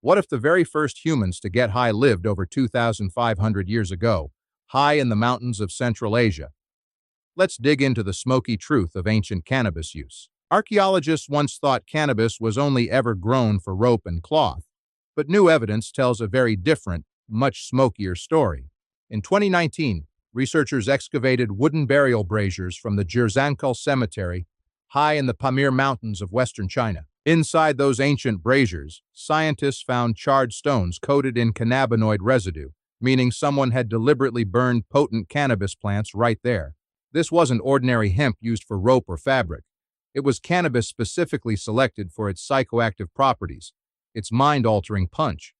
What if the very first humans to get high lived over 2,500 years ago, high in the mountains of Central Asia? Let's dig into the smoky truth of ancient cannabis use. Archaeologists once thought cannabis was only ever grown for rope and cloth, but new evidence tells a very different, much smokier story. In 2019, researchers excavated wooden burial braziers from the Jirzankal Cemetery, high in the Pamir Mountains of western China. Inside those ancient braziers, scientists found charred stones coated in cannabinoid residue, meaning someone had deliberately burned potent cannabis plants right there. This wasn't ordinary hemp used for rope or fabric. It was cannabis specifically selected for its psychoactive properties, its mind-altering punch.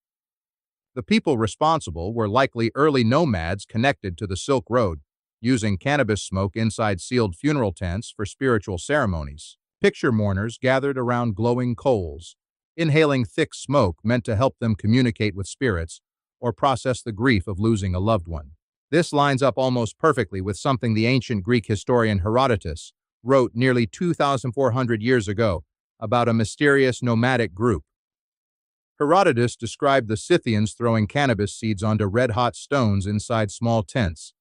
The people responsible were likely early nomads connected to the Silk Road, using cannabis smoke inside sealed funeral tents for spiritual ceremonies. Picture mourners gathered around glowing coals, inhaling thick smoke meant to help them communicate with spirits or process the grief of losing a loved one. This lines up almost perfectly with something the ancient Greek historian Herodotus wrote nearly 2,400 years ago about a mysterious nomadic group. Herodotus described the Scythians throwing cannabis seeds onto red-hot stones inside small tents,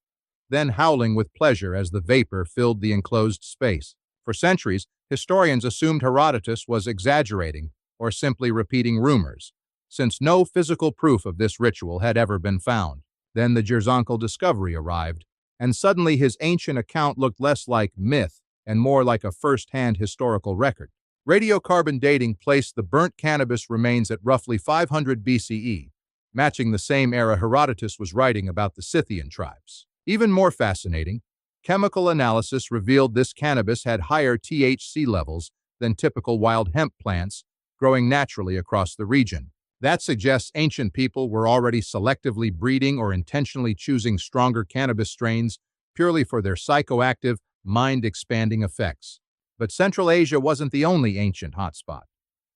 then howling with pleasure as the vapor filled the enclosed space. For centuries, historians assumed Herodotus was exaggerating or simply repeating rumors, since no physical proof of this ritual had ever been found. Then the Jirzankal discovery arrived, and suddenly his ancient account looked less like myth and more like a first-hand historical record. Radiocarbon dating placed the burnt cannabis remains at roughly 500 BCE, matching the same era Herodotus was writing about the Scythian tribes. Even more fascinating, chemical analysis revealed this cannabis had higher THC levels than typical wild hemp plants growing naturally across the region. That suggests ancient people were already selectively breeding or intentionally choosing stronger cannabis strains purely for their psychoactive, mind-expanding effects. But Central Asia wasn't the only ancient hotspot.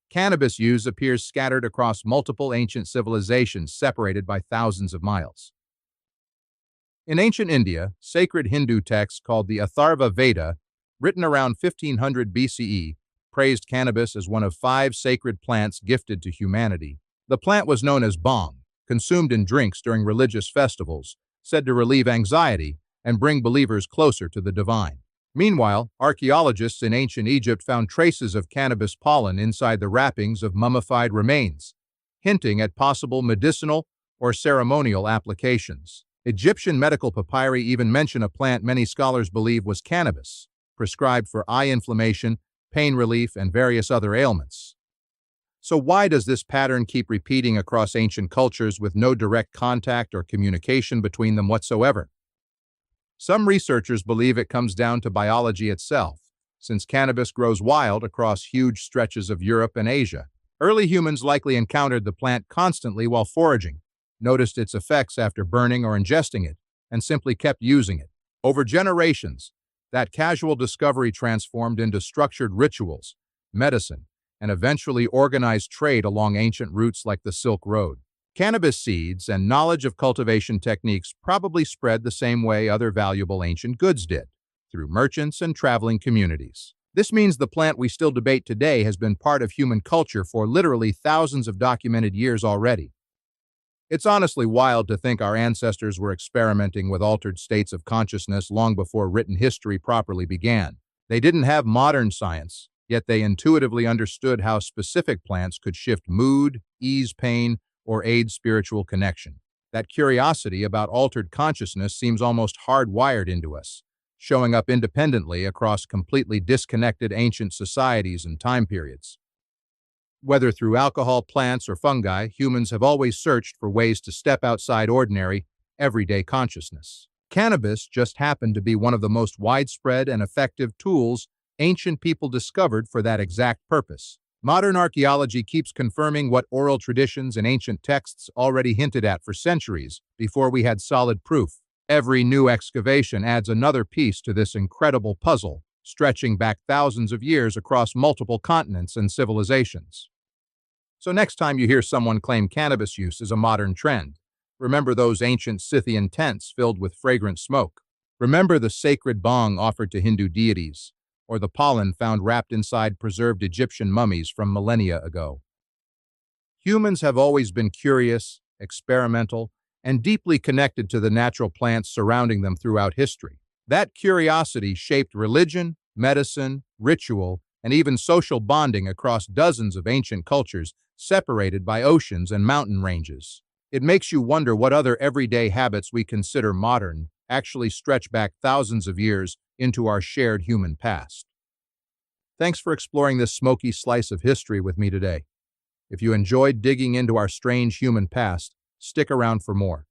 Cannabis use appears scattered across multiple ancient civilizations separated by thousands of miles. In ancient India, sacred Hindu texts called the Atharva Veda, written around 1500 BCE, praised cannabis as one of 5 sacred plants gifted to humanity. The plant was known as bhang, consumed in drinks during religious festivals, said to relieve anxiety and bring believers closer to the divine. Meanwhile, archaeologists in ancient Egypt found traces of cannabis pollen inside the wrappings of mummified remains, hinting at possible medicinal or ceremonial applications. Egyptian medical papyri even mention a plant many scholars believe was cannabis, prescribed for eye inflammation, pain relief, and various other ailments. So why does this pattern keep repeating across ancient cultures with no direct contact or communication between them whatsoever? Some researchers believe it comes down to biology itself, since cannabis grows wild across huge stretches of Europe and Asia. Early humans likely encountered the plant constantly while foraging, noticed its effects after burning or ingesting it, and simply kept using it. Over generations, that casual discovery transformed into structured rituals, medicine, and eventually organized trade along ancient routes like the Silk Road. Cannabis seeds and knowledge of cultivation techniques probably spread the same way other valuable ancient goods did, through merchants and traveling communities. This means the plant we still debate today has been part of human culture for literally thousands of documented years already. It's honestly wild to think our ancestors were experimenting with altered states of consciousness long before written history properly began. They didn't have modern science, yet they intuitively understood how specific plants could shift mood, ease pain, or aid spiritual connection. That curiosity about altered consciousness seems almost hardwired into us, showing up independently across completely disconnected ancient societies and time periods. Whether through alcohol, plants, or fungi, humans have always searched for ways to step outside ordinary, everyday consciousness. Cannabis just happened to be one of the most widespread and effective tools ancient people discovered for that exact purpose. Modern archaeology keeps confirming what oral traditions and ancient texts already hinted at for centuries before we had solid proof. Every new excavation adds another piece to this incredible puzzle, stretching back thousands of years across multiple continents and civilizations. So next time you hear someone claim cannabis use is a modern trend, remember those ancient Scythian tents filled with fragrant smoke. Remember the sacred bhang offered to Hindu deities, or the pollen found wrapped inside preserved Egyptian mummies from millennia ago. Humans have always been curious, experimental, and deeply connected to the natural plants surrounding them throughout history. That curiosity shaped religion, medicine, ritual, and even social bonding across dozens of ancient cultures separated by oceans and mountain ranges. It makes you wonder what other everyday habits we consider modern actually stretch back thousands of years into our shared human past. Thanks for exploring this smoky slice of history with me today. If you enjoyed digging into our strange human past, stick around for more.